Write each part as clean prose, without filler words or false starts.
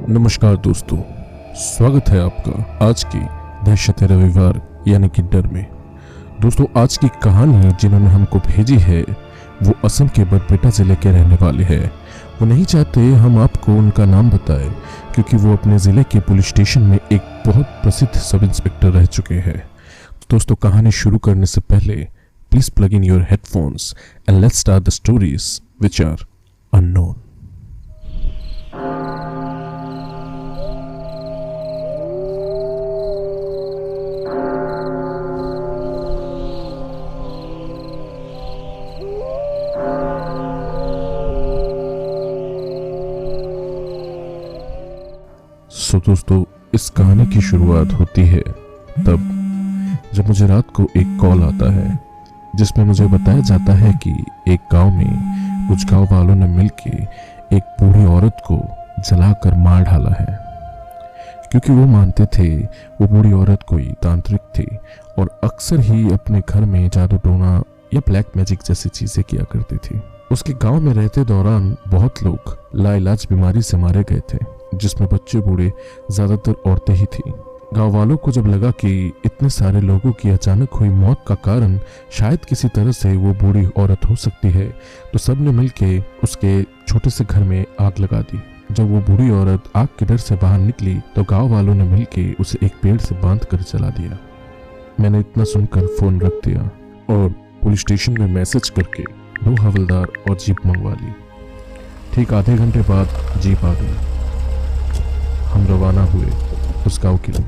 नमस्कार दोस्तों, स्वागत है आपका आज की दहशत रविवार यानी कि डर में। दोस्तों, आज की कहानी जिन्होंने हमको भेजी है वो असम के बरपेटा जिले के रहने वाले हैं। वो नहीं चाहते हम आपको उनका नाम बताएं क्योंकि वो अपने ज़िले के पुलिस स्टेशन में एक बहुत प्रसिद्ध सब इंस्पेक्टर रह चुके हैं। दोस्तों, कहानी शुरू करने से पहले please plug in your headphones and let's start the stories which are unknown. दोस्तों, इस कहानी की शुरुआत होती है तब जब मुझे रात को एक कॉल आता है जिसमें मुझे बताया जाता है कि एक गांव में कुछ गांव वालों ने मिलके एक बूढ़ी औरत को जलाकर मार डाला है क्योंकि वो मानते थे वो बूढ़ी औरत कोई तांत्रिक थी और अक्सर ही अपने घर में जादू टोना या ब्लैक मैजिक जैसी चीजें किया करती थी। उसके गांव में रहते दौरान बहुत लोग लाइलाज बीमारी से मारे गए थे जिसमें बच्चे बूढ़े ज्यादातर औरतें ही थी। गांव वालों को जब लगा कि इतने सारे लोगों की अचानक हुई मौत का कारण शायद किसी तरह से वो बूढ़ी औरत हो सकती है तो सब ने मिलके उसके छोटे से घर में आग लगा दी। जब वो बूढ़ी औरत आग के डर से बाहर निकली तो गांव वालों ने मिलके उसे एक पेड़ से बांध कर जला दिया। मैंने इतना सुनकर फोन रख दिया और पुलिस स्टेशन में मैसेज करके 2 हवलदार और जीप मंगवा ली। ठीक आधे घंटे बाद जीप आ गई। हम रवाना हुए उस गांव के लिए।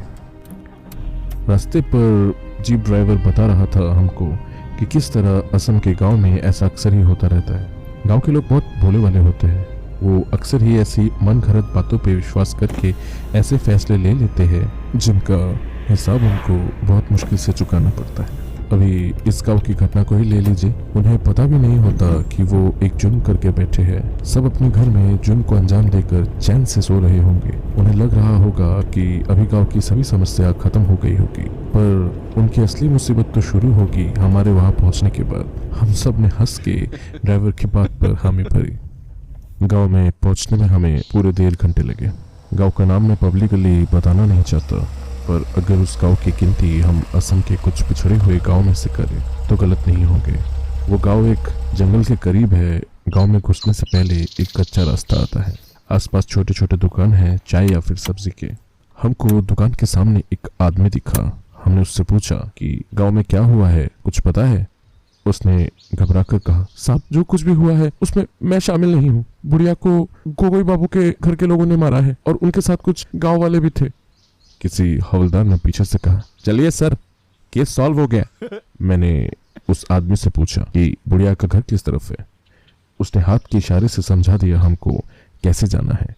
रास्ते पर जीप ड्राइवर बता रहा था हमको कि किस तरह असम के गांव में ऐसा अक्सर ही होता रहता है। गांव के लोग बहुत भोले वाले होते हैं। वो अक्सर ही ऐसी मन घड़त बातों पे विश्वास करके ऐसे फैसले ले लेते हैं जिनका हिसाब उनको बहुत मुश्किल से चुकाना पड़ता है। अभी इस गांव की घटना को ही ले लीजिए। उन्हें पता भी नहीं होता कि वो एक जुर्म करके बैठे हैं। सब अपने घर में जुर्म को अंजाम देकर चैन से सो रहे होंगे। उन्हें लग रहा होगा कि अभी गांव की सभी समस्या खत्म हो गई होगी, पर उनकी असली मुसीबत तो शुरू होगी हमारे वहां पहुंचने के बाद। हम सब ने हंस के ड्राइवर की बात पर हामी भरी। गाँव में पहुँचने में हमें पूरे 1.5 घंटे लगे। गाँव का नाम मैं पब्लिकली बताना नहीं चाहता, पर अगर उस गांव की गिनती हम असम के कुछ पिछड़े हुए गांव में से करें तो गलत नहीं होंगे। वो गांव एक जंगल के करीब है। गांव में घुसने से पहले एक कच्चा रास्ता आता है। आसपास छोटे छोटे दुकान हैं, चाय या फिर सब्जी के। हमको दुकान के सामने एक आदमी दिखा। हमने उससे पूछा कि गांव में क्या हुआ है, कुछ पता है? उसने घबरा कर कहा, साहब जो कुछ भी हुआ है उसमें मैं शामिल नहीं हूँ। बुढ़िया को गोगोई बाबू के घर के लोगों ने मारा है और उनके साथ कुछ गाँव वाले भी थे। किसी हवलदार ने पीछे से कहा, चलिए सर, केस सॉल्व हो गया। मैंने उस आदमी से पूछा कि बुढ़िया का घर किस तरफ है। उसने हाथ के इशारे से समझा दिया हमको कैसे जाना है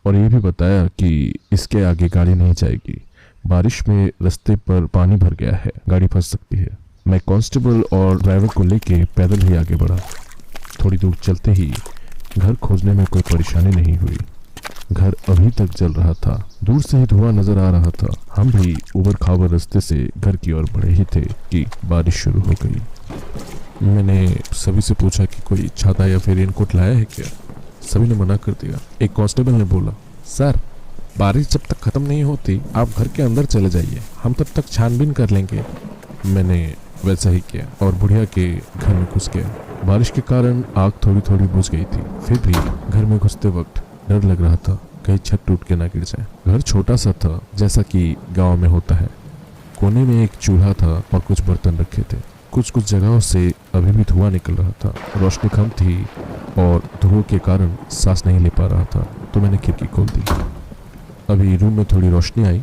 और ये भी बताया कि इसके आगे गाड़ी नहीं जाएगी। बारिश में रास्ते पर पानी भर गया है, गाड़ी फंस सकती है। मैं कांस्टेबल और ड्राइवर को लेके पैदल ही आगे बढ़ा। थोड़ी दूर चलते ही घर खोजने में कोई परेशानी नहीं हुई। घर अभी तक जल रहा था, दूर से ही धुआं नजर आ रहा था। हम भी उबड़ खाबड़ रास्ते से घर की ओर बढ़े ही थे कि बारिश शुरू हो गई। मैंने सभी से पूछा कि कोई छाता या फिर रेनकोट लाया है क्या। सभी ने मना कर दिया। एक कांस्टेबल ने बोला, सर बारिश जब तक खत्म नहीं होती आप घर के अंदर चले जाइए, हम तब तक छानबीन कर लेंगे। मैंने वैसा ही किया और बुढ़िया के घर में घुस गया। बारिश के कारण आग थोड़ी थोड़ी बुझ गई थी, फिर भी घर में घुसते वक्त डर लग रहा था कहीं छत टूट के ना गिर जाए। घर छोटा सा था जैसा कि गांव में होता है। कोने में एक चूल्हा था और कुछ बर्तन रखे थे। कुछ कुछ जगहों से अभी भी धुआं निकल रहा था। रोशनी कम थी और धुएं के कारण सांस नहीं ले पा रहा था तो मैंने खिड़की खोल दी। अभी रूम में थोड़ी रोशनी आई।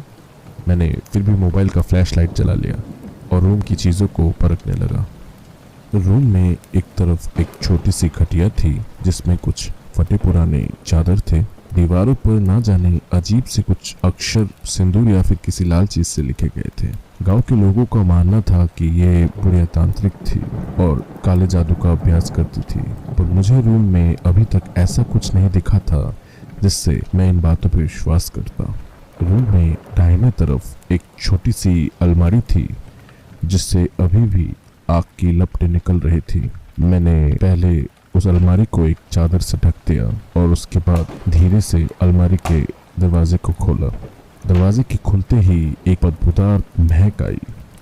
मैंने फिर भी मोबाइल का फ्लैश लाइट जला लिया और रूम की चीज़ों को परखने लगा। रूम में एक तरफ एक छोटी सी खटिया थी जिसमें कुछ फटे पुराने चादर थे। दीवारों पर ना जाने अजीब से कुछ अक्षर सिंदूर या फिर किसी लाल चीज से लिखे गए थे। गांव के लोगों का मानना था कि ये बुढ़िया तांत्रिक थी और काले जादू का अभ्यास करती थी, पर मुझे रूम में अभी तक ऐसा कुछ नहीं दिखा था जिससे मैं इन बातों पर विश्वास करता। रूम में दाहिने तरफ एक छोटी सी अलमारी थी जिससे अभी भी आग की लपटें निकल रही थी। मैंने पहले उस अलमारी को एक चादर से ढक दिया और उसके बाद धीरे से अलमारी के दरवाजे को खोला। दरवाजे के खुलते ही एक बदबूदार महक आई।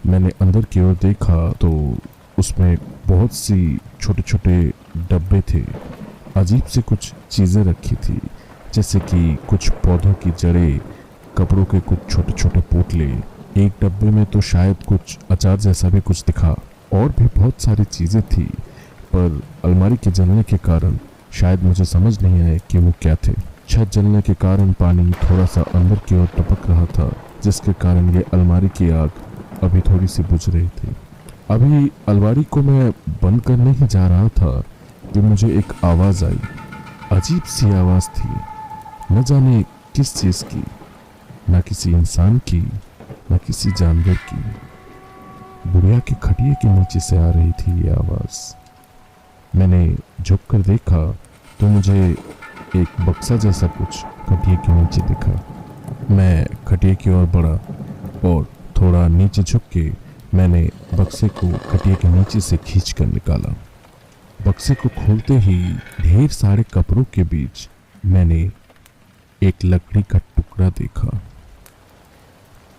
मैंने अंदर की ओर देखा तो उसमें बहुत सी छोटे छोटे डब्बे थे। अजीब से कुछ चीज़ें रखी थी, जैसे कि कुछ पौधों की जड़ें, कपड़ों के कुछ छोटे छोटे पोटले। एक डब्बे में तो शायद कुछ अचार जैसा भी कुछ दिखा। और भी बहुत सारी चीज़ें थी, पर अलमारी के जलने के कारण शायद मुझे समझ नहीं आया कि वो क्या थे। छत जलने के कारण पानी थोड़ा सा अंदर की ओर टपक रहा था, जिसके कारण ये अलमारी की आग अभी थोड़ी सी बुझ रही थी। अभी अलमारी को मैं बंद करने ही जा रहा था कि मुझे एक आवाज़ आई। अजीब सी आवाज़ थी, न जाने किस चीज़ की, न किसी इंसान की, न किसी जानवर की। बुढ़िया के खटिए के नीचे से आ रही थी ये आवाज़। मैंने झुक कर देखा तो मुझे एक बक्सा जैसा कुछ खटिए के नीचे दिखा। मैं खटिए की ओर बढ़ा और थोड़ा नीचे झुक के मैंने बक्से को खटिए के नीचे से खींच कर निकाला। बक्से को खोलते ही ढेर सारे कपड़ों के बीच मैंने एक लकड़ी का टुकड़ा देखा।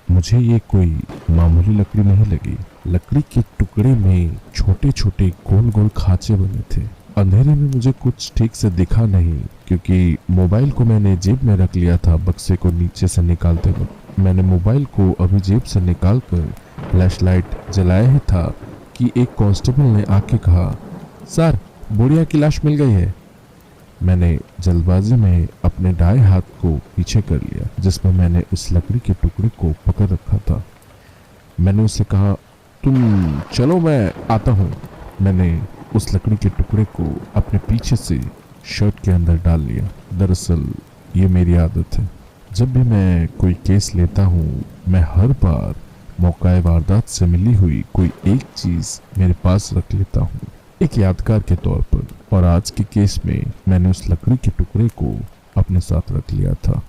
मुझे ये कोई मामूली लकड़ी नहीं लगी। लकड़ी के टुकड़े में छोटे छोटे गोल गोल खांचे बने थे। अंधेरे में मुझे कुछ ठीक से दिखा नहीं, क्योंकि मोबाइल को मैंने जेब में रख लिया था। बक्से को नीचे से निकालते वक्त मैंने मोबाइल को अभी जेब से निकाल कर फ्लैशलाइट जलाया ही था कि एक कांस्टेबल ने आके कहा, सर, बुढ़िया की लाश मिल गई है। मैंने जल्दबाजी में अपने दाएं हाथ को पीछे कर लिया, जिसमें मैंने उस लकड़ी के टुकड़े को पकड़ रखा था। मैंने उससे कहा, तुम चलो, मैं आता हूँ। मैंने उस लकड़ी के टुकड़े को अपने पीछे से शर्ट के अंदर डाल लिया। दरअसल ये मेरी आदत है, जब भी मैं कोई केस लेता हूँ, मैं हर बार मौका वारदात से मिली हुई कोई एक चीज़ मेरे पास रख लेता हूँ, एक यादगार के तौर पर। और आज के केस में मैंने उस लकड़ी के टुकड़े को अपने साथ रख लिया था।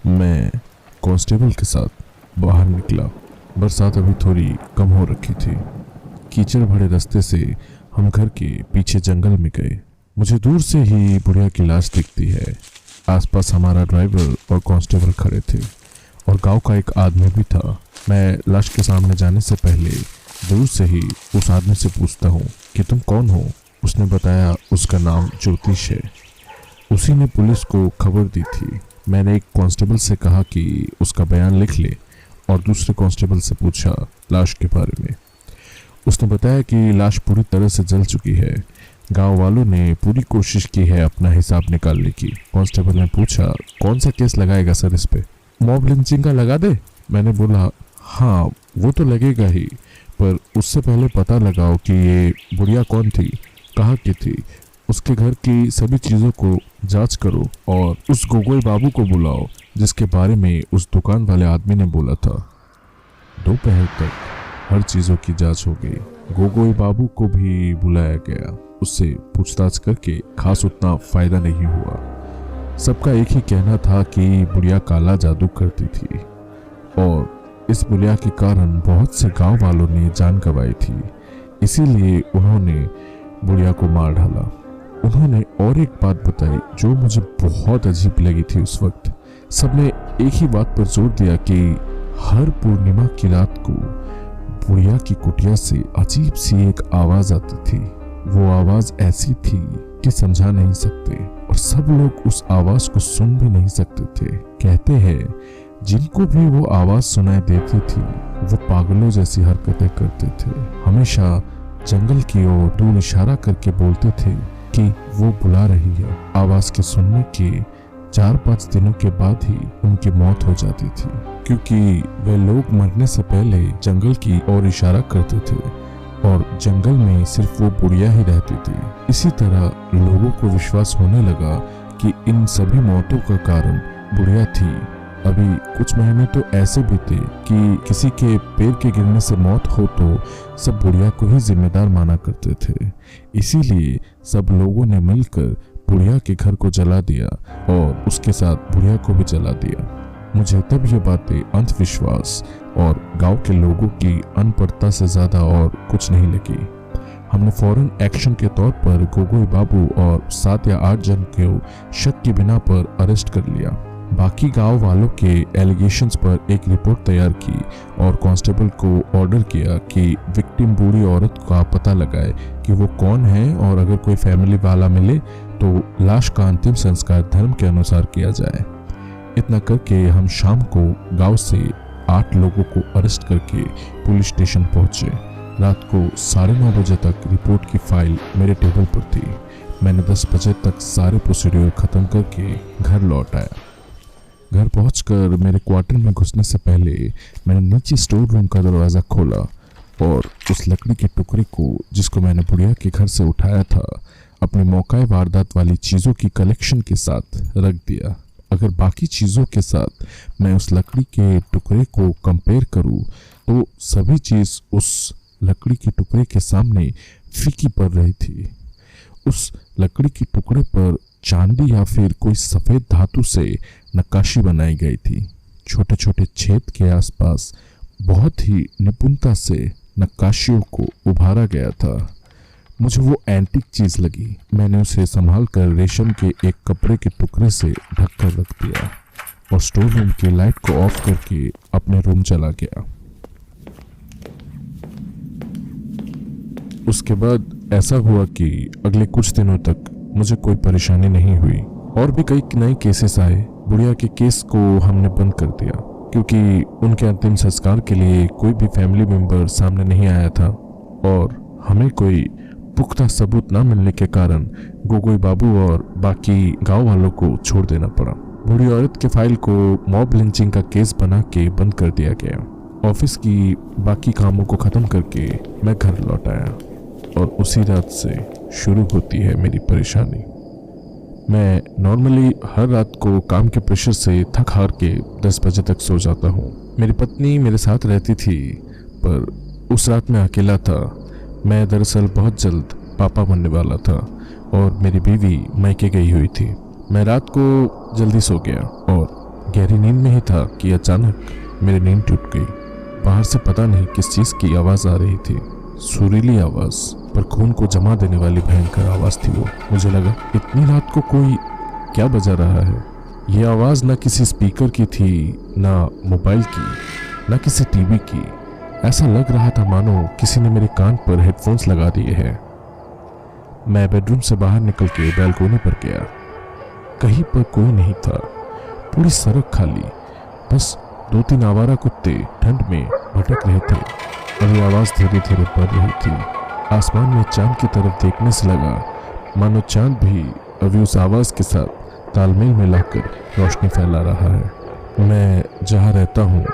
मैं कांस्टेबल के साथ बाहर निकला। बरसात अभी थोड़ी कम हो रखी थी। कीचड़ भरे रास्ते से हम घर के पीछे जंगल में गए। मुझे दूर से ही बुढ़िया की लाश दिखती है। आसपास हमारा ड्राइवर और कांस्टेबल खड़े थे और गांव का एक आदमी भी था। मैं लाश के सामने जाने से पहले दूर से ही उस आदमी से पूछता हूँ कि तुम कौन हो। उसने बताया उसका नाम ज्योतिष है। उसी ने पुलिस को खबर दी थी। मैंने एक कांस्टेबल से कहा कि उसका बयान लिख ले और दूसरे कांस्टेबल से पूछा लाश के बारे में। उसने बताया कि लाश पूरी तरह से जल चुकी है। गांव वालों ने पूरी कोशिश की है अपना हिसाब निकालने की। कांस्टेबल ने पूछा, कौन सा केस लगाएगा सर इस पे? मॉब लिंचिंग का लगा दे। मैंने बोला, हाँ वो तो लगेगा ही, पर उससे पहले पता लगाओ कि ये बुढ़िया कौन थी, कहाँ की थी, उसके घर की सभी चीज़ों को जांच करो और उस गोगोई बाबू को बुलाओ जिसके बारे में उस दुकान वाले आदमी ने बोला था। दोपहर तक हर चीज़ों की जांच हो गई। गोगोई बाबू को भी बुलाया गया। उससे पूछताछ करके खास उतना फायदा नहीं हुआ। सबका एक ही कहना था कि बुढ़िया काला जादू करती थी और इस बुढ़िया के कारण बहुत से गांव वालों ने जान गंवाई थी। इसीलिए उन्होंने बुढ़िया को मार डाला। उन्होंने और एक बात बताई जो मुझे बहुत अजीब लगी थी उस वक्त। सबने एक ही बात पर जोर दिया कि हर पूर्णिमा की रात को बुढ़िया की कुटिया से अजीब सी एक आवाज आती थी। वो आवाज ऐसी थी कि समझा नहीं सकते और सब लोग उस आवाज को सुन भी नहीं सकते थे। कहते हैं जिनको भी वो आवाज सुनाई देती थी वो पागलों जैसी हरकतें करते थे। हमेशा जंगल की ओर दूर इशारा करके बोलते थे कि वो बुला रही है। आवाज के सुनने के 4-5 दिनों के बाद ही उनकी मौत हो जाती थी, क्योंकि वे लोग मरने से पहले जंगल की ओर इशारा करते थे और जंगल में सिर्फ वो बुढ़िया ही रहती थी। इसी तरह लोगों को विश्वास होने लगा कि इन सभी मौतों का कारण बुढ़िया थी। अभी कुछ महीने तो ऐसे भी थे कि किसी के पेड़ के गिरने से मौत हो तो सब बुढ़िया को ही जिम्मेदार माना करते थे। इसीलिए सब लोगों ने मिलकर बुढ़िया के घर को जला दिया और उसके साथ बुढ़िया को भी जला दिया। मुझे तब ये बातें अंधविश्वास और गांव के लोगों की अनपढ़ता से ज्यादा और कुछ नहीं लगी। हमने फौरन एक्शन के तौर पर गोगोई बाबू और 7 या 8 जन को शक की बिना पर अरेस्ट कर लिया। बाकी गांव वालों के एलिगेशंस पर एक रिपोर्ट तैयार की और कांस्टेबल को ऑर्डर किया कि विक्टिम बूढ़ी औरत का पता लगाए कि वो कौन है, और अगर कोई फैमिली वाला मिले तो लाश का अंतिम संस्कार धर्म के अनुसार किया जाए। इतना करके हम शाम को गांव से 8 लोगों को अरेस्ट करके पुलिस स्टेशन पहुंचे। रात को 9:30 बजे तक रिपोर्ट की फाइल मेरे टेबल पर थी। मैंने 10 बजे तक सारे प्रोसीड्यूर खत्म करके घर लौट आया। घर पहुंचकर मेरे क्वार्टर में घुसने से पहले मैंने नीचे स्टोर रूम का दरवाज़ा खोला और उस लकड़ी के टुकड़े को, जिसको मैंने बुढ़िया के घर से उठाया था, अपने मौकाए वारदात वाली चीज़ों की कलेक्शन के साथ रख दिया। अगर बाकी चीज़ों के साथ मैं उस लकड़ी के टुकड़े को कंपेयर करूं तो सभी चीज़ उस लकड़ी के टुकड़े के सामने फीकी पड़ रही थी। उस लकड़ी के टुकड़े पर चांदी या फिर कोई सफ़ेद धातु से नक्काशी बनाई गई थी। छोटे छोटे छेद के आसपास बहुत ही निपुणता से नक्काशियों को उभारा गया था। मुझे वो एंटीक चीज़ लगी। मैंने उसे संभाल कर रेशम के एक कपड़े के टुकड़े से ढक कर रख दिया और स्टोर रूम की लाइट को ऑफ करके अपने रूम चला गया। उसके बाद ऐसा हुआ कि अगले कुछ दिनों तक मुझे कोई परेशानी नहीं हुई। और भी कई नए केसेस आए। बुढ़िया के केस को हमने बंद कर दिया क्योंकि उनके अंतिम संस्कार के लिए कोई भी फैमिली मेंबर सामने नहीं आया था और हमें कोई पुख्ता सबूत न मिलने के कारण गोगोई बाबू और बाकी गांव वालों को छोड़ देना पड़ा। बूढ़ी औरत के फाइल को मॉब लिंचिंग का केस बना के बंद कर दिया गया। ऑफिस की बाकी कामों को खत्म करके मैं घर लौट आया और उसी रात से शुरू होती है मेरी परेशानी। मैं नॉर्मली हर रात को काम के प्रेशर से थक हार के 10 बजे तक सो जाता हूँ। मेरी पत्नी मेरे साथ रहती थी पर उस रात मैं अकेला था। मैं दरअसल बहुत जल्द पापा बनने वाला था और मेरी बीवी मायके गई हुई थी। मैं रात को जल्दी सो गया और गहरी नींद में ही था कि अचानक मेरी नींद टूट गई। बाहर से पता नहीं किस चीज़ की आवाज़ आ रही थी। सुरीली आवाज़, पर खून को जमा देने वाली भयंकर आवाज़ थी वो। मुझे लगा इतनी रात को कोई क्या बजा रहा है। ये आवाज़ ना किसी स्पीकर की थी, ना मोबाइल की, ना किसी टीवी की। ऐसा लग रहा था मानो किसी ने मेरे कान पर हेडफोन्स लगा दिए हैं। मैं बेडरूम से बाहर निकल के बैल्कोनी पर गया। कहीं पर कोई नहीं था। पूरी सड़क खाली, बस 2-3 आवारा कुत्ते ठंड में भटक रहे थे। अभी आवाज़ धीरे धीरे बढ़ रही थी। आसमान में चांद की तरफ देखने से लगा मानो चांद भी अभी उस आवाज़ के साथ तालमेल में लाकर रोशनी फैला रहा है। मैं जहाँ रहता हूँ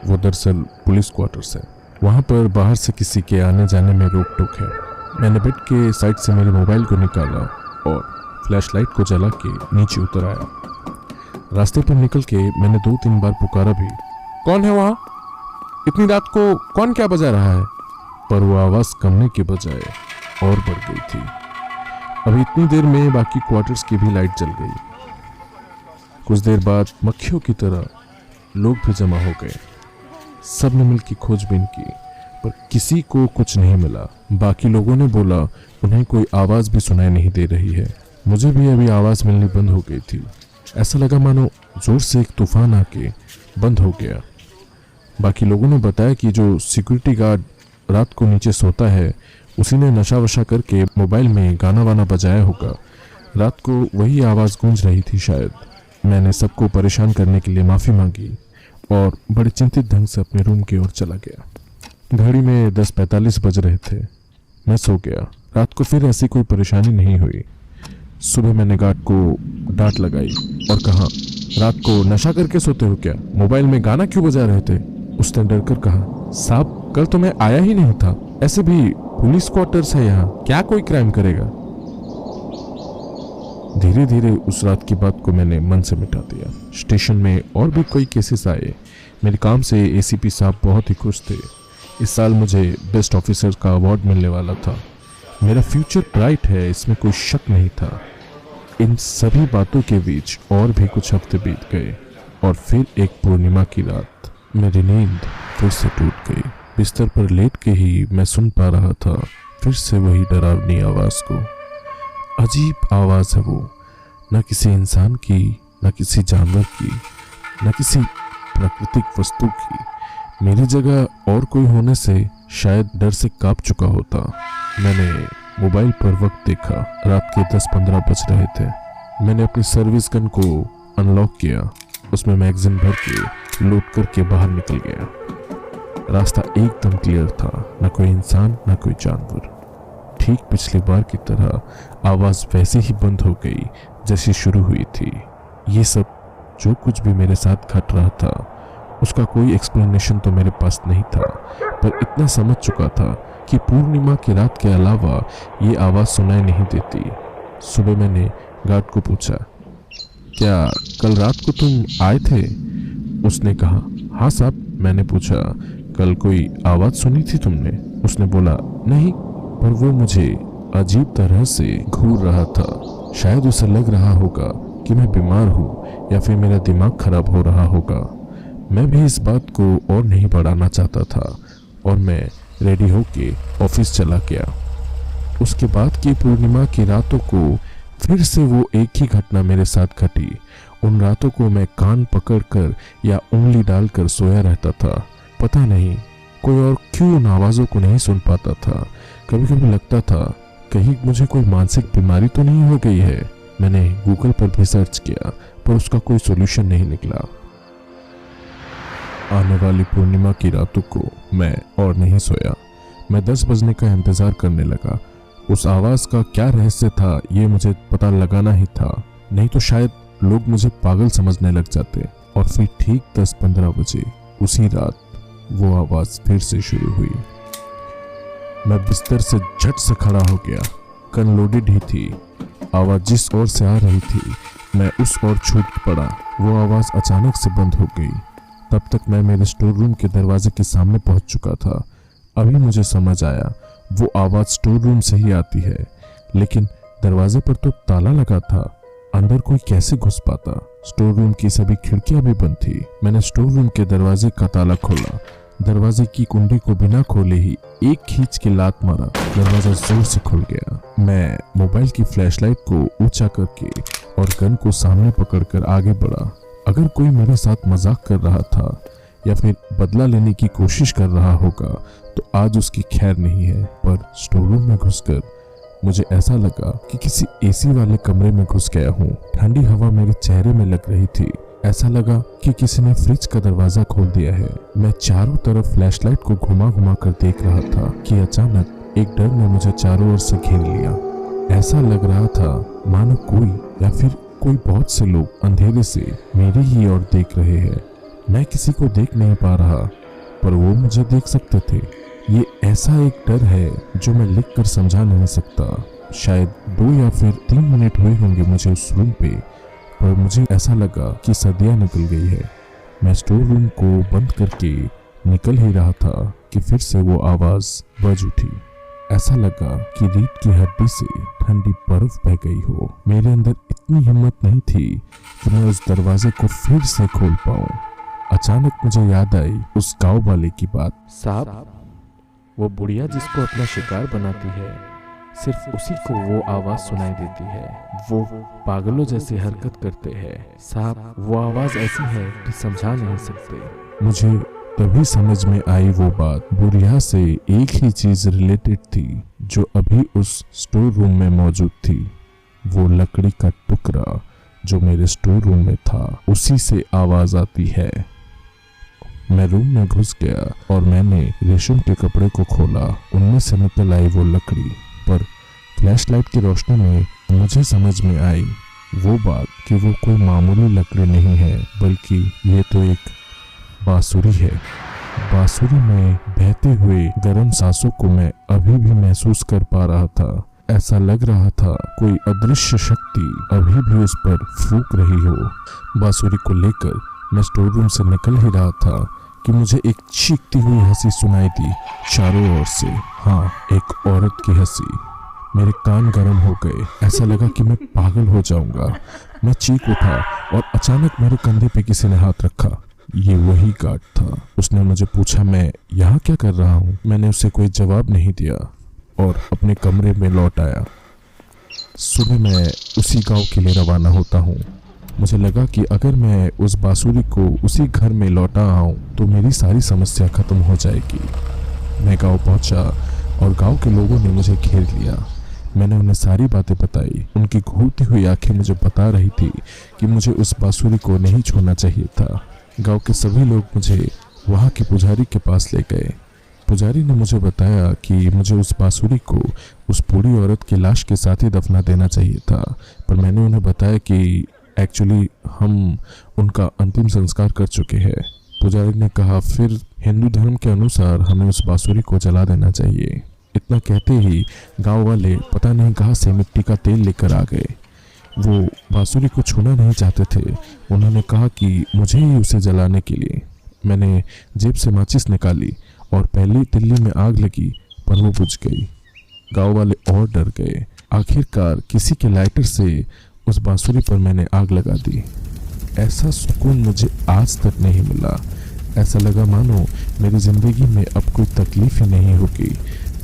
वो दरअसल पुलिस क्वार्टर्स है। वहाँ पर बाहर से किसी के आने जाने में रोक टोक है। मैंने बेड के साइड से मेरे मोबाइल को निकाला और फ्लैशलाइट को जला के नीचे उतर आया। रास्ते पर निकल के मैंने 2-3 बार पुकारा भी, कौन है वहाँ? इतनी रात को कौन क्या बजा रहा है? पर वो आवाज़ कमने के बजाय और बढ़ गई थी। अभी इतनी देर में बाकी क्वार्टर्स की भी लाइट जल गई। कुछ देर बाद मक्खियों की तरह लोग भी जमा हो गए। सब ने मिलकर खोजबीन की पर किसी को कुछ नहीं मिला। बाकी लोगों ने बोला उन्हें कोई आवाज़ भी सुनाई नहीं दे रही है। मुझे भी अभी आवाज़ मिलनी बंद हो गई थी। ऐसा लगा मानो जोर से एक तूफान आके बंद हो गया। बाकी लोगों ने बताया कि जो सिक्योरिटी गार्ड रात को नीचे सोता है उसी ने नशा वशा करके मोबाइल में गाना वाना बजाया होगा। रात को वही आवाज़ गूंज रही थी शायद। मैंने सबको परेशान करने के लिए माफ़ी मांगी और बड़े चिंतित ढंग से अपने रूम की ओर चला गया। घड़ी में 10:45 बज रहे थे। मैं सो गया। रात को फिर ऐसी कोई परेशानी नहीं हुई। सुबह मैंने गार्ड को डांट लगाई और कहा, रात को नशा करके सोते हो क्या? मोबाइल में गाना क्यों बजा रहे थे? उसने डरकर कहा, साहब कल तो मैं आया ही नहीं था। ऐसे भी पुलिस क्वार्टर्स है यहाँ, क्या कोई क्राइम करेगा? धीरे धीरे उस रात की बात को मैंने मन से मिटा दिया। स्टेशन में और भी कई केसेस आए। मेरे काम से एसीपी साहब बहुत ही खुश थे। इस साल मुझे बेस्ट ऑफिसर का अवार्ड मिलने वाला था। मेरा फ्यूचर ब्राइट है, इसमें कोई शक नहीं था। इन सभी बातों के बीच और भी कुछ हफ्ते बीत गए और फिर एक पूर्णिमा की रात मेरी नींद फिर से टूट गई। बिस्तर पर लेट के ही मैं सुन पा रहा था फिर से वही डरावनी आवाज़ को। अजीब आवाज़ है वो, न किसी इंसान की न किसी जानवर की, न किसी प्राकृतिक वस्तु की। मेरी जगह और कोई होने से शायद डर से कांप चुका होता। मैंने मोबाइल पर वक्त देखा, रात के 10-15 बज रहे थे। मैंने अपनी सर्विस गन को अनलॉक किया, उसमें मैगजीन भर के लोड करके बाहर निकल गया। रास्ता एकदम क्लियर था, न कोई इंसान न कोई जानवर। ठीक पिछली बार की तरह आवाज़ वैसे ही बंद हो गई जैसी शुरू हुई थी। ये सब जो कुछ भी मेरे साथ घट रहा था उसका कोई एक्सप्लेनेशन तो मेरे पास नहीं था, पर इतना समझ चुका था कि पूर्णिमा की रात के अलावा ये आवाज़ सुनाई नहीं देती। सुबह मैंने गार्ड को पूछा, क्या कल रात को तुम आए थे? उसने कहा, हाँ साहब। मैंने पूछा, कल कोई आवाज़ सुनी थी तुमने? उसने बोला, नहीं, पर वो मुझे अजीब तरह से घूर रहा था। शायद उसे लग रहा होगा कि मैं बीमार हूँ या फिर मेरा दिमाग खराब हो रहा होगा। मैं भी इस बात को और नहीं बढ़ाना चाहता था और मैं रेडी होके ऑफिस चला गया। उसके बाद की पूर्णिमा की रातों को फिर से वो एक ही घटना मेरे साथ घटी। उन रातों को मैं कान पकड़कर या उंगली डालकर सोया रहता था। पता नहीं कोई और क्यों उन आवाज़ों को नहीं सुन पाता था। कभी कभी लगता था कहीं मुझे कोई मानसिक बीमारी तो नहीं हो गई है। मैंने गूगल पर भी सर्च किया, पर उसका कोई सॉल्यूशन नहीं निकला। आने वाली पूर्णिमा की रातों को मैं और नहीं सोया। मैं 10 बजने का इंतजार करने लगा। उस आवाज़ का क्या रहस्य था ये मुझे पता लगाना ही था, नहीं तो शायद लोग मुझे पागल समझने लग जाते। और फिर ठीक 10-15 बजे उसी रात वो आवाज़ फिर से शुरू हुई। मैं बिस्तर से झट से खड़ा हो गया। गन लोडेड ही थी। आवाज़ जिस ओर से आ रही थी मैं उस ओर छूट पड़ा। वो आवाज़ अचानक से बंद हो गई। तब तक मैं मेरे स्टोर रूम के दरवाजे के सामने पहुंच चुका था। अभी मुझे समझ आया वो आवाज़ स्टोर रूम से ही आती है, लेकिन दरवाजे पर तो ताला लगा था। अंदर कोई कैसे घुस पाता? स्टोर रूम की सभी खिड़कियां भी बंद थी। मैंने स्टोर रूम के दरवाजे का ताला खोला। दरवाजे की कुंडी को बिना खोले ही एक खींच के लात मारा। दरवाजा जोर से खुल गया। मैं मोबाइल की फ्लैशलाइट को ऊंचा करके और गन को सामने पकड़कर आगे बढ़ा। अगर कोई मेरे साथ मजाक कर रहा था या फिर बदला लेने की कोशिश कर रहा होगा तो आज उसकी खैर नहीं है। पर स्टोर रूम में घुसकर मुझे ऐसा लगा कि किसी एसी वाले कमरे में घुस गया हूँ। ठंडी हवा मेरे चेहरे में लग रही थी। ऐसा लगा कि किसी ने फ्रिज का दरवाजा खोल दिया है। मैं चारों तरफ फ्लैशलाइट को घुमा घुमा कर देख रहा था कि अचानक एक डर ने मुझे चारों ओर से घेर लिया। ऐसा लग रहा था मानो कोई या फिर कोई बहुत से लोग अंधेरे से मेरी ही ओर देख रहे हैं। मैं किसी को देख नहीं पा रहा, पर वो मुझे देख सकते थे। ये ऐसा एक डर है जो मैं लिख कर समझा नहीं सकता। शायद 2 या फिर 3 मिनट हुए होंगे मुझे उस रूम पे, पर मुझे ऐसा लगा कि सदियां निकल गई है। मैं स्टोर रूम को बंद करके निकल ही रहा था कि फिर से वो आवाज़ बज उठी। ऐसा लगा कि रीढ़ की हड्डी से ठंडी बर्फ बह गई हो। मेरे अंदर इतनी हिम्मत नहीं थी कि मैं उस दरवाजे को फिर से खोल पाऊं। अचानक मुझे याद आई उस गांव वाले की बात। साहब, वो बुढ़िया जिसको अपना शिकार बनाती है, सिर्फ उसी को वो आवाज़ सुनाई देती है। वो पागलों जैसी हरकत करते हैं। साहब, वो आवाज़ ऐसी है कि समझा नहीं सकते। मुझे तभी समझ में आई वो बात। बुढ़िया से एक ही चीज रिलेटेड थी जो अभी उस स्टोर रूम में मौजूद थी। वो लकड़ी का टुकड़ा जो मेरे स्टोर रूम में था, उसी से आवाज आती है। मैं रूम में घुस गया और मैंने रेशम के कपड़े को खोला। उनमें से निकल आई वो लकड़ी, पर फ्लैशलाइट की रोशनी में मुझे समझ में आई वो बात कि वो कोई मामूली लकड़ी नहीं है, बल्कि ये तो एक बांसुरी है। बांसुरी में बहते हुए गर्म सांसों को मैं अभी भी महसूस कर पा रहा था। ऐसा लग रहा था कोई अदृश्य शक्ति अभी भी उस पर फूंक रही हो। बांसुरी को लेकर मैं स्टोर रूम से निकल ही रहा था कि मुझे एक चीखती हुई हंसी सुनाई दी चारों ओर से। हाँ, एक औरत की हंसी। मेरे कान गर्म हो गए। ऐसा लगा कि मैं पागल हो जाऊंगा। मैं चीख उठा और अचानक मेरे कंधे पे किसी ने हाथ रखा। ये वही गार्ड था। उसने मुझे पूछा मैं यहाँ क्या कर रहा हूँ। मैंने उसे कोई जवाब नहीं दिया और अपने कमरे में लौट आया। सुबह मैं उसी गांव के लिए रवाना होता हूँ। मुझे लगा कि अगर मैं उस बांसुरी को उसी घर में लौटा आऊं तो मेरी सारी समस्या खत्म हो जाएगी। मैं गांव पहुंचा और गांव के लोगों ने मुझे घेर लिया। मैंने उन्हें सारी बातें बताई। उनकी घूरती हुई आंखें मुझे बता रही थी कि मुझे उस बांसुरी को नहीं छोड़ना चाहिए था। गांव के सभी लोग मुझे वहां के पुजारी के पास ले गए। पुजारी ने मुझे बताया कि मुझे उस बांसुरी को उस बूढ़ी औरत की लाश के साथ ही दफना देना चाहिए था, पर मैंने उन्हें बताया कि एक्चुअली हम उनका अंतिम संस्कार कर चुके हैं। पुजारी ने कहा फिर हिंदू धर्म के अनुसार हमें उस बांसुरी को जला देना चाहिए। इतना कहते ही गांव वाले पता नहीं कहां से मिट्टी का तेल लेकर आ गए। वो बांसुरी को छूना नहीं चाहते थे। उन्होंने कहा कि मुझे ही उसे जलाने के लिए। मैंने जेब से माचिस निकाली और पहली तिल्ली में आग लगी, पर वो बुझ गई। गांव वाले और डर गए। आखिरकार किसी के लाइटर से उस बांसुरी पर मैंने आग लगा दी। ऐसा सुकून मुझे आज तक नहीं मिला। ऐसा लगा मानो मेरी जिंदगी में अब कोई तकलीफ ही नहीं होगी।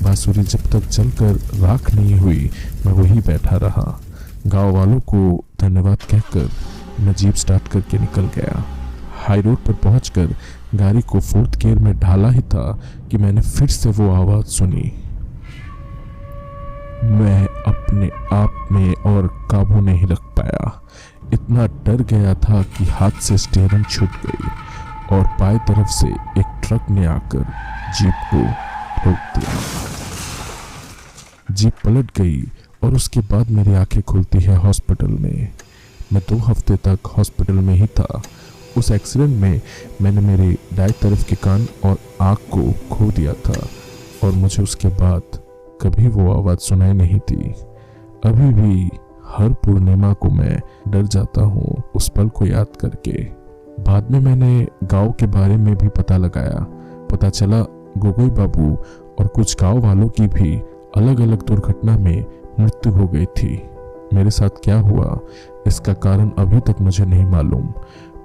बांसुरी जब तक जलकर राख नहीं हुई, मैं वहीं बैठा रहा। गांव वालों को धन्यवाद कहकर मैं जीप स्टार्ट करके निकल गया। हाई रोड पर पहुंचकर गाड़ी को फोर्थ गियर में ढाला ही था कि मैंने फिर से वो आवाज सुनी। मैं अपने आप में और काबू नहीं रख पाया। इतना डर गया था कि हाथ से स्टीयरिंग छूट गई और बाएं तरफ से एक ट्रक ने आकर जीप को ठोक दिया। जीप पलट गई और उसके बाद मेरी आंखें खुलती है हॉस्पिटल में। मैं 2 हफ्ते तक हॉस्पिटल में ही था। उस एक्सीडेंट में मैंने मेरे दाएं तरफ के कान और आँख को खो दिया था और मुझे उसके बाद कभी वो आवाज़ सुनाई नहीं थी। अभी भी हर पूर्णिमा को मैं डर जाता हूँ उस पल को याद करके। बाद में मैंने गांव के बारे में भी पता लगाया। पता चला गोगोई बाबू और कुछ गांव वालों की भी अलग अलग दुर्घटना में मृत्यु हो गई थी। मेरे साथ क्या हुआ इसका कारण अभी तक मुझे नहीं मालूम,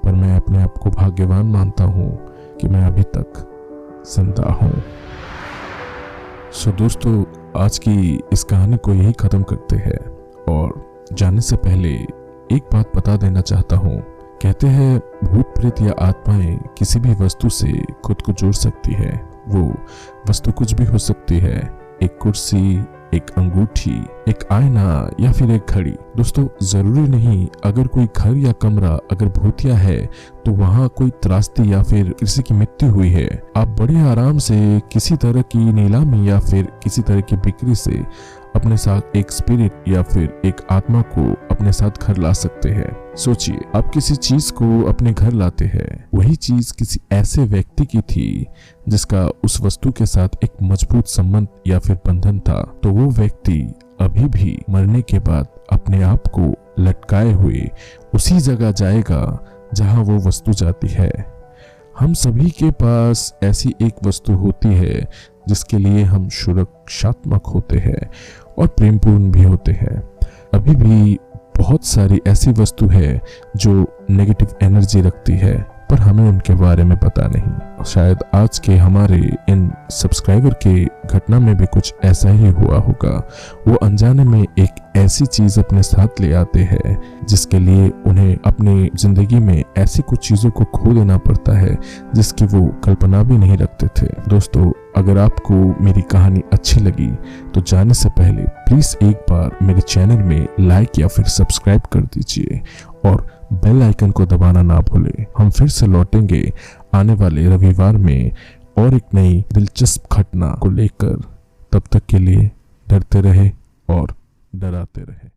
पर मैं अपने आप को भाग्यवान मानता हूँ कि मैं अभी तक जिंदा हूँ। सो दोस्तों, आज की इस कहानी को यही खत्म करते हैं और जाने से पहले एक बात बता देना चाहता हूँ। कहते हैं भूत प्रेत या आत्माएं किसी भी वस्तु से खुद को जोड़ सकती है। वो वस्तु कुछ भी हो सकती है, एक कुर्सी, एक अंगूठी, एक आईना या फिर एक घड़ी। दोस्तों, जरूरी नहीं अगर कोई घर या कमरा अगर भूतिया है तो वहाँ कोई त्रासदी या फिर किसी की मृत्यु हुई है। आप बड़े आराम से किसी तरह की नीलामी या फिर किसी तरह की बिक्री से अपने साथ एक स्पिरिट या फिर एक आत्मा को अपने साथ घर ला सकते हैं। सोचिए, आप किसी चीज को अपने घर लाते हैं, वही चीज किसी ऐसे व्यक्ति की थी जिसका उस वस्तु के साथ एक मजबूत संबंध या फिर बंधन था, तो वो व्यक्ति अभी भी मरने के बाद अपने आप को लटकाए हुए उसी जगह जाएगा जहां वो वस्तु जाती है। हम सभी के पास ऐसी एक वस्तु होती है जिसके लिए हम सुरक्षात्मक होते हैं और प्रेमपूर्ण भी होते हैं। अभी भी बहुत सारी ऐसी वस्तु है जो नेगेटिव एनर्जी रखती है, पर हमें उनके बारे में पता नहीं। शायद आज के हमारे इन सब्सक्राइबर के घटना में भी कुछ ऐसा ही हुआ होगा। वो अनजाने में एक ऐसी चीज अपने साथ ले आते हैं जिसके लिए उन्हें अपनी जिंदगी में ऐसी कुछ चीजों को खो देना पड़ता है जिसकी वो कल्पना भी नहीं रखते थे। दोस्तों, अगर आपको मेरी कहानी अच्छी लगी तो जाने से पहले प्लीज एक बार मेरे चैनल में लाइक या फिर सब्सक्राइब कर दीजिए और बेल आइकन को दबाना ना भूलें। हम फिर से लौटेंगे आने वाले रविवार में और एक नई दिलचस्प घटना को लेकर। तब तक के लिए डरते रहे और डराते रहे।